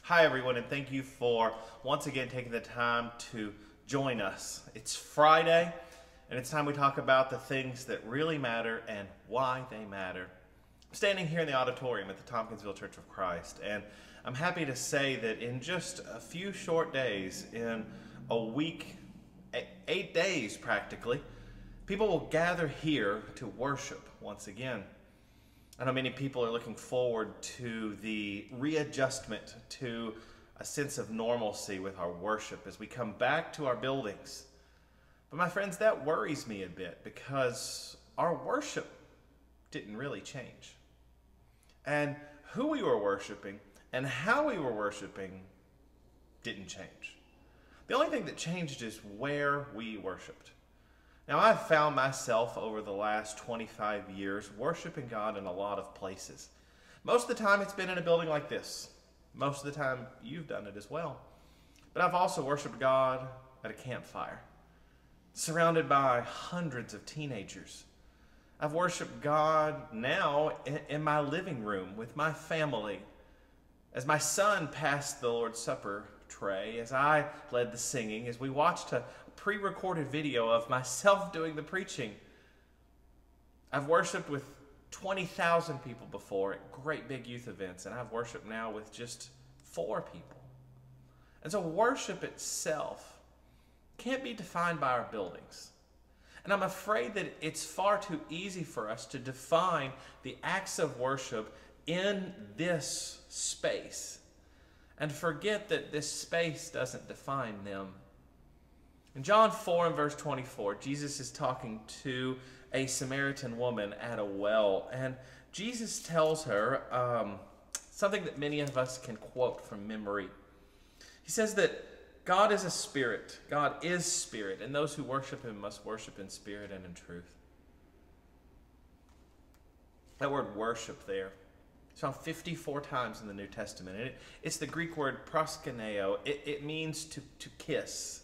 Hi, everyone, and thank you for once again taking the time to join us. It's Friday, and it's time we talk about the things that really matter and why they matter. I'm standing here in the auditorium at the Tompkinsville Church of Christ, and I'm happy to say that in just a few short days, in a week, 8 days practically, people will gather here to worship once again. I know many people are looking forward to the readjustment to a sense of normalcy with our worship as we come back to our buildings. But my friends, that worries me a bit because our worship didn't really change. And who we were worshiping and how we were worshiping didn't change. The only thing that changed is where we worshiped. Now, I've found myself over the last 25 years worshiping God in a lot of places. Most of the time, it's been in a building like this. Most of the time, you've done it as well. But I've also worshiped God at a campfire, surrounded by hundreds of teenagers. I've worshiped God now in my living room with my family, as my son passed the Lord's Supper tray, as I led the singing, as we watched a pre-recorded video of myself doing the preaching. I've worshiped with 20,000 people before at great big youth events, and I've worshiped now with just 4 people. And so worship itself can't be defined by our buildings. And I'm afraid that it's far too easy for us to define the acts of worship in this space and forget that this space doesn't define them. In John 4 and verse 24, Jesus is talking to a Samaritan woman at a well, and Jesus tells her something that many of us can quote from memory. He says that God is a spirit, God is spirit, and those who worship him must worship in spirit and in truth. That word worship there, it's found 54 times in the New Testament, and it's the Greek word proskuneo. It means to kiss.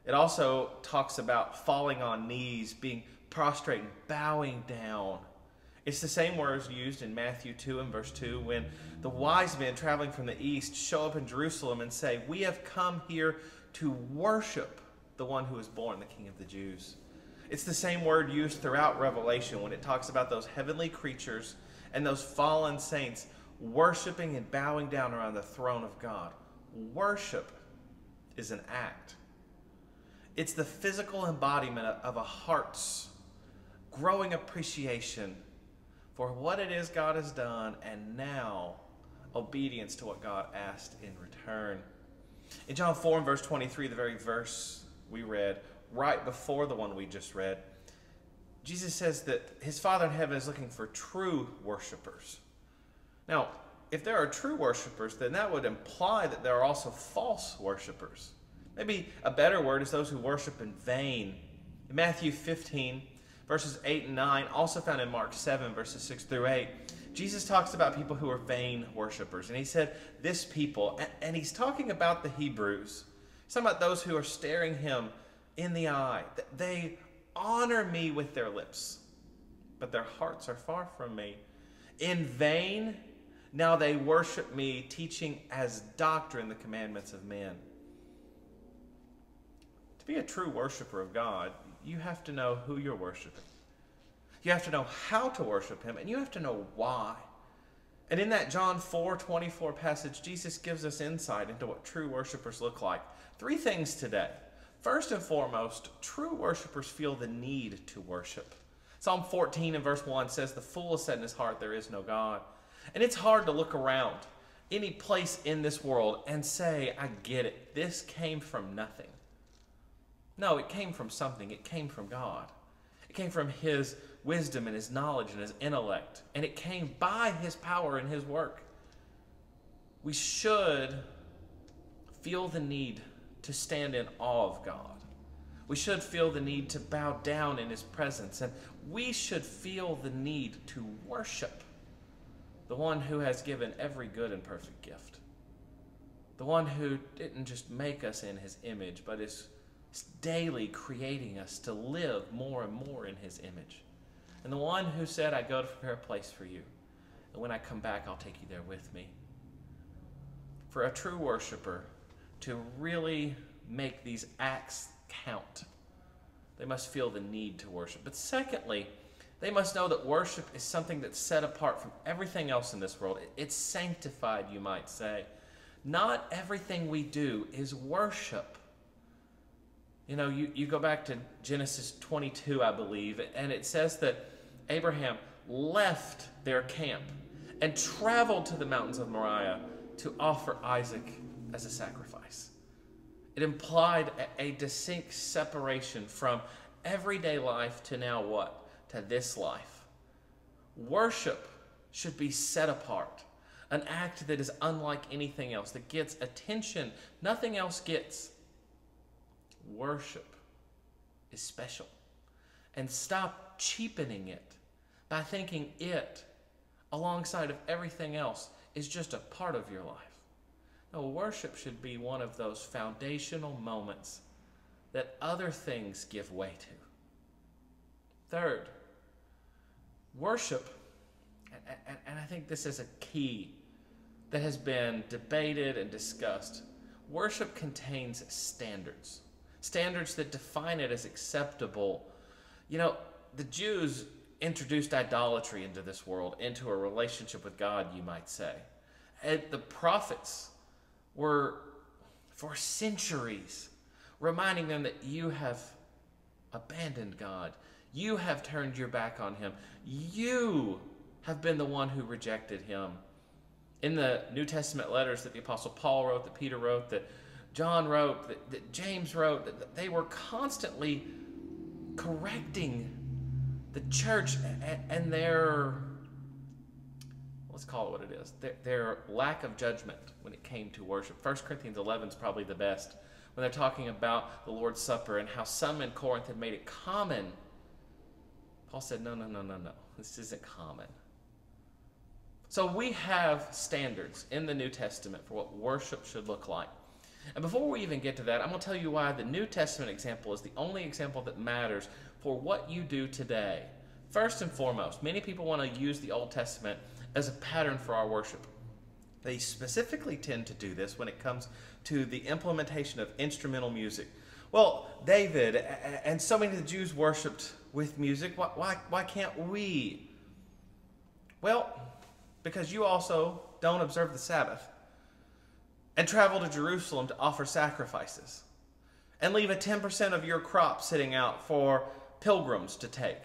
It also talks about falling on knees, being prostrate and bowing down. It's the same words used in Matthew 2 and verse 2 when the wise men traveling from the east show up in Jerusalem and say, "We have come here to worship the one who is born, the King of the Jews." It's the same word used throughout Revelation when it talks about those heavenly creatures and those fallen saints worshiping and bowing down around the throne of God. Worship is an act. It's the physical embodiment of a heart's growing appreciation for what it is God has done, and now obedience to what God asked in return. In John 4 and verse 23, the very verse we read, right before the one we just read, Jesus says that his Father in heaven is looking for true worshipers. Now, if there are true worshipers, then that would imply that there are also false worshipers. Maybe a better word is those who worship in vain. In Matthew 15, verses 8 and 9, also found in Mark 7, verses 6 through 8, Jesus talks about people who are vain worshipers. And he said, this people, and he's talking about the Hebrews. He's talking about those who are staring him in the eye. They honor me with their lips, but their hearts are far from me. In vain, now they worship me, teaching as doctrine the commandments of men. To be a true worshiper of God, you have to know who you're worshiping. You have to know how to worship him, and you have to know why. And in that John 4:24 passage, Jesus gives us insight into what true worshipers look like. 3 things today. First and foremost, true worshipers feel the need to worship. Psalm 14 and verse 1 says, "The fool has said in his heart, there is no God." And it's hard to look around any place in this world and say, I get it. This came from nothing. No, it came from something. It came from God. It came from his wisdom and his knowledge and his intellect. And it came by his power and his work. We should feel the need to stand in awe of God. We should feel the need to bow down in his presence. And we should feel the need to worship the one who has given every good and perfect gift. The one who didn't just make us in his image, but is daily creating us to live more and more in his image. And the one who said, I go to prepare a place for you. And when I come back, I'll take you there with me. For a true worshiper to really make these acts count, they must feel the need to worship. But secondly, they must know that worship is something that's set apart from everything else in this world. It's sanctified, you might say. Not everything we do is worship. You know, you go back to Genesis 22, I believe, and it says that Abraham left their camp and traveled to the mountains of Moriah to offer Isaac as a sacrifice. It implied a distinct separation from everyday life to now what? To this life. Worship should be set apart. An act that is unlike anything else, that gets attention nothing else gets. Worship is special. And stop cheapening it by thinking it, alongside of everything else, is just a part of your life. No, worship should be one of those foundational moments that other things give way to. Third, worship, and I think this is a key that has been debated and discussed. Worship contains standards. Standards that define it as acceptable. You know, the Jews introduced idolatry into this world, into a relationship with God, you might say. And the prophets were, for centuries, reminding them that you have abandoned God. You have turned your back on him. You have been the one who rejected him. In the New Testament letters that the Apostle Paul wrote, that Peter wrote, that John wrote, that James wrote, that they were constantly correcting the church and their, let's call it what it is, their lack of judgment when it came to worship. 1 Corinthians 11 is probably the best, when they're talking about the Lord's Supper and how some in Corinth had made it common. Paul said, no, this isn't common. So we have standards in the New Testament for what worship should look like. And before we even get to that, I'm going to tell you why the New Testament example is the only example that matters for what you do today. First and foremost, many people want to use the Old Testament as a pattern for our worship. They specifically tend to do this when it comes to the implementation of instrumental music. Well, David and so many of the Jews worshipped with music. Why can't we? Well, because you also don't observe the Sabbath and travel to Jerusalem to offer sacrifices and leave a 10% of your crop sitting out for pilgrims to take.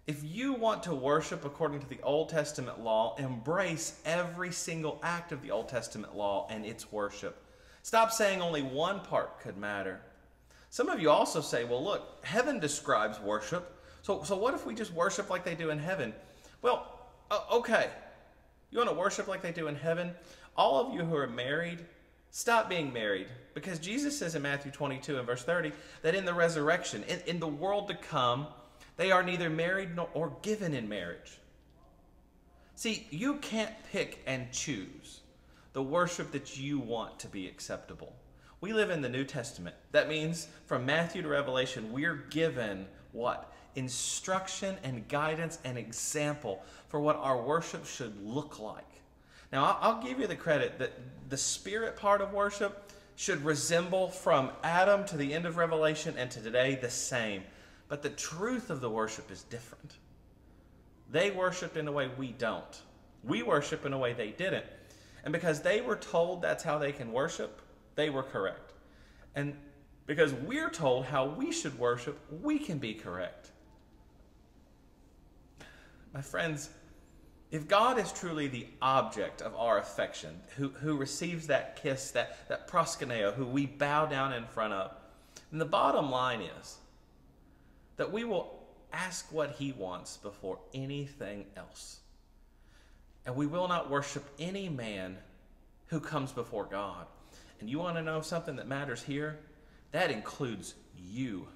If you want to worship according to the Old Testament law, embrace every single act of the Old Testament law and its worship. Stop saying only one part could matter. Some of you also say, well, look, heaven describes worship. So what if we just worship like they do in heaven? Well, okay. You want to worship like they do in heaven? All of you who are married, stop being married. Because Jesus says in Matthew 22 and verse 30 that in the resurrection, in the world to come, they are neither married nor given in marriage. See, you can't pick and choose the worship that you want to be acceptable. We live in the New Testament. That means from Matthew to Revelation, we're given what? Instruction and guidance and example for what our worship should look like. Now, I'll give you the credit that the spirit part of worship should resemble from Adam to the end of Revelation and to today the same. But the truth of the worship is different. They worshiped in a way we don't. We worship in a way they didn't. And because they were told that's how they can worship, they were correct. And because we're told how we should worship, we can be correct. My friends, if God is truly the object of our affection, who receives that kiss, that proskuneo, who we bow down in front of, then the bottom line is that we will ask what he wants before anything else. And we will not worship any man who comes before God. And you want to know something that matters here? That includes you.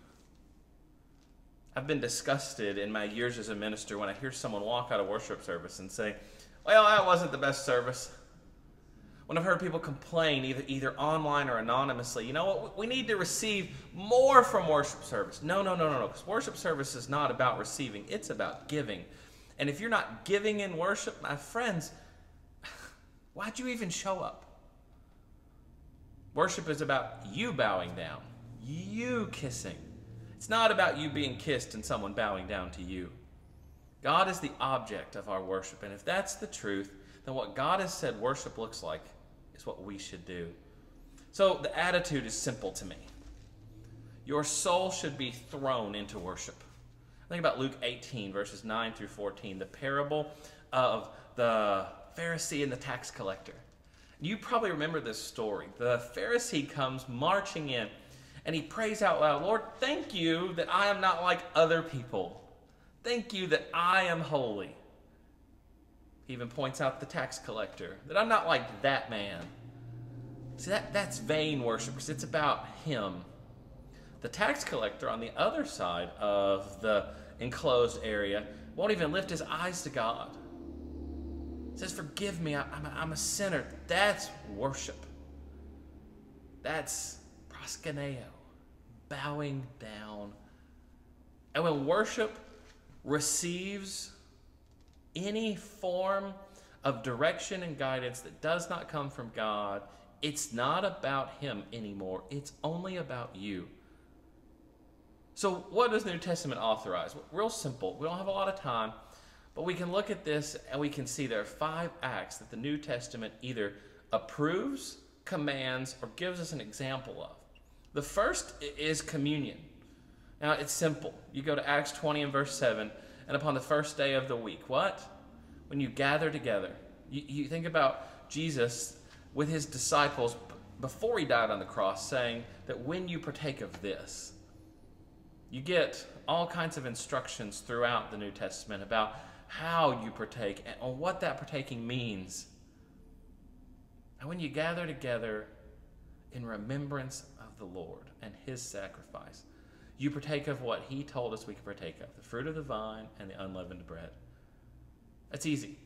I've been disgusted in my years as a minister when I hear someone walk out of worship service and say, well, that wasn't the best service. When I've heard people complain either online or anonymously, you know what, we need to receive more from worship service. No, because worship service is not about receiving, it's about giving. And if you're not giving in worship, my friends, why'd you even show up? Worship is about you bowing down, you kissing. It's not about you being kissed and someone bowing down to you. God is the object of our worship, and if that's the truth, then what God has said worship looks like is what we should do. So the attitude is simple to me. Your soul should be thrown into worship. Think about Luke 18, verses 9 through 14, the parable of the Pharisee and the tax collector. You probably remember this story. The Pharisee comes marching in, and he prays out loud, Lord, thank you that I am not like other people. Thank you that I am holy. He even points out the tax collector, that I'm not like that man. See, that's vain worship, because it's about him. The tax collector on the other side of the enclosed area won't even lift his eyes to God. He says, forgive me, I'm a sinner. That's worship. That's proskuneo, bowing down. And when worship receives any form of direction and guidance that does not come from God, it's not about him anymore. It's only about you. So what does the New Testament authorize? Well, real simple. We don't have a lot of time, but we can look at this and we can see there are 5 acts that the New Testament either approves, commands, or gives us an example of. The first is communion. Now, it's simple. You go to Acts 20 and verse 7, and upon the first day of the week, what? When you gather together. You think about Jesus with his disciples before he died on the cross saying that when you partake of this, you get all kinds of instructions throughout the New Testament about how you partake and what that partaking means. And when you gather together in remembrance of the Lord and his sacrifice, you partake of what he told us we could partake of, the fruit of the vine and the unleavened bread. That's easy.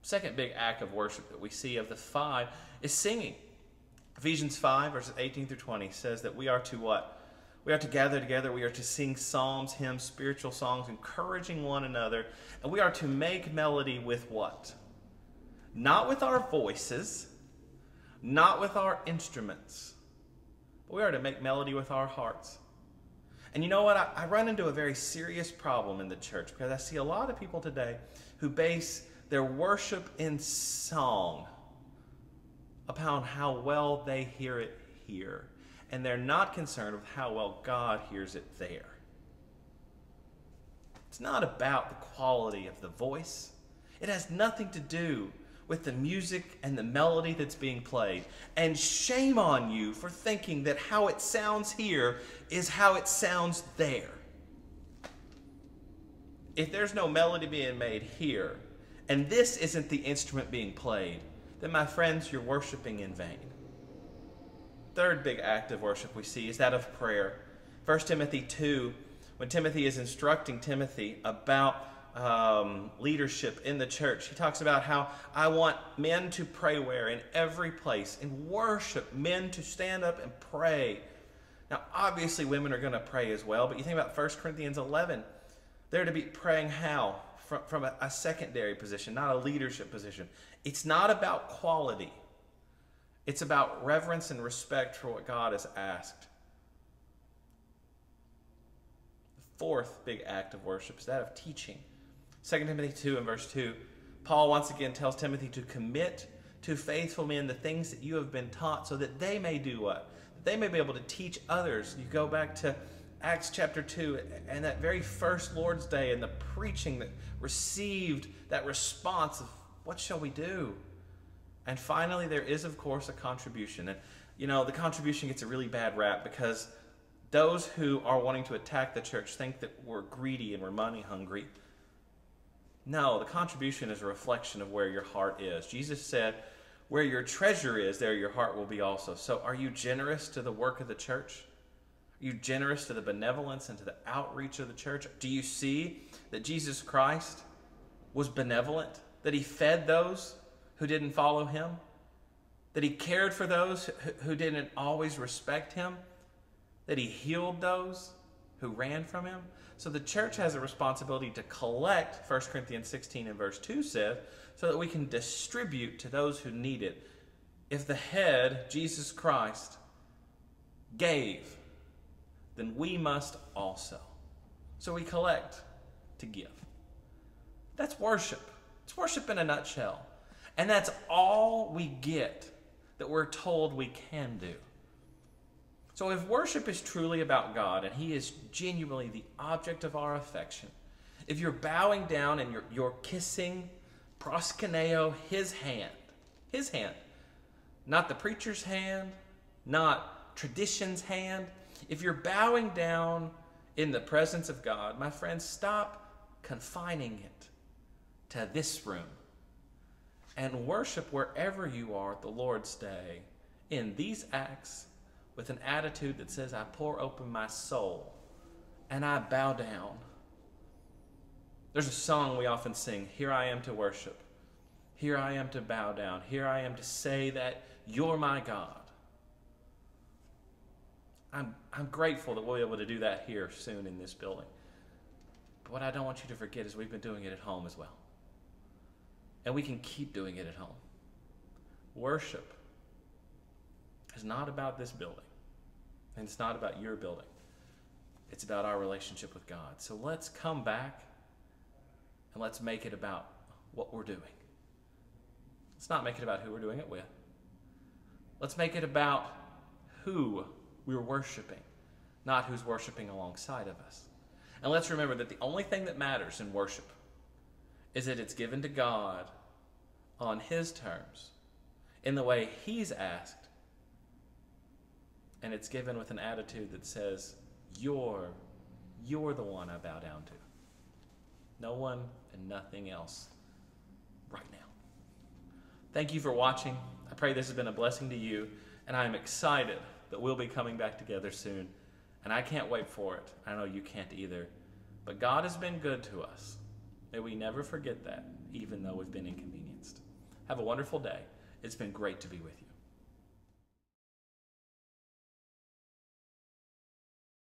Second big act of worship that we see of the 5 is singing. Ephesians 5, verses 18 through 20 says that we are to what? We are to gather together. We are to sing psalms, hymns, spiritual songs, encouraging one another. And we are to make melody with what? Not with our voices, not with our instruments, but we are to make melody with our hearts. And you know what? I run into a very serious problem in the church because I see a lot of people today who base their worship in song upon how well they hear it here. And they're not concerned with how well God hears it there. It's not about the quality of the voice. It has nothing to do with the music and the melody that's being played. And shame on you for thinking that how it sounds here is how it sounds there. If there's no melody being made here, and this isn't the instrument being played, then my friends, you're worshiping in vain. Third big act of worship we see is that of prayer. 1 Timothy 2, when Timothy is instructing Timothy about leadership in the church, he talks about how I want men to pray where? In every place. In worship, men to stand up and pray. Now, obviously, women are going to pray as well, but you think about 1 Corinthians 11. They're to be praying how? From a secondary position, not a leadership position. It's not about quality. It's about reverence and respect for what God has asked. The fourth big act of worship is that of teaching. 2 Timothy 2 and verse 2, Paul once again tells Timothy to commit to faithful men the things that you have been taught so that they may do what? That they may be able to teach others. You go back to Acts chapter 2 and that very first Lord's Day and the preaching that received that response of what shall we do? And finally, there is, of course, a contribution. And, you know, the contribution gets a really bad rap because those who are wanting to attack the church think that we're greedy and we're money hungry. No, the contribution is a reflection of where your heart is. Jesus said, where your treasure is, there your heart will be also. So are you generous to the work of the church? Are you generous to the benevolence and to the outreach of the church? Do you see that Jesus Christ was benevolent? That he fed those who didn't follow him? That he cared for those who didn't always respect him? That he healed those who ran from him? So the church has a responsibility to collect, 1 Corinthians 16 and verse 2 says, so that we can distribute to those who need it. if the head, Jesus Christ, gave, then we must also. So we collect to give. That's worship. It's worship in a nutshell. And that's all we get that we're told we can do. So if worship is truly about God and He is genuinely the object of our affection, if you're bowing down and you're kissing proskuneo, His hand, not the preacher's hand, not tradition's hand, if you're bowing down in the presence of God, my friends, stop confining it to this room and worship wherever you are at the Lord's Day in these acts with an attitude that says, I pour open my soul and I bow down. There's a song we often sing, here I am to worship, here I am to bow down, here I am to say that you're my God. I'm grateful that we'll be able to do that here soon in this building. But what I don't want you to forget is we've been doing it at home as well. And we can keep doing it at home. Worship is not about this building. And it's not about your building. It's about our relationship with God. So let's come back and let's make it about what we're doing. Let's not make it about who we're doing it with. Let's make it about who we're worshiping, not who's worshiping alongside of us. And let's remember that the only thing that matters in worship is that it's given to God on His terms, in the way He's asked, and it's given with an attitude that says, you're the one I bow down to. No one and nothing else right now. Thank you for watching. I pray this has been a blessing to you, and I'm excited that we'll be coming back together soon, and I can't wait for it. I know you can't either, but God has been good to us. May we never forget that, even though we've been inconvenienced. Have a wonderful day. It's been great to be with you.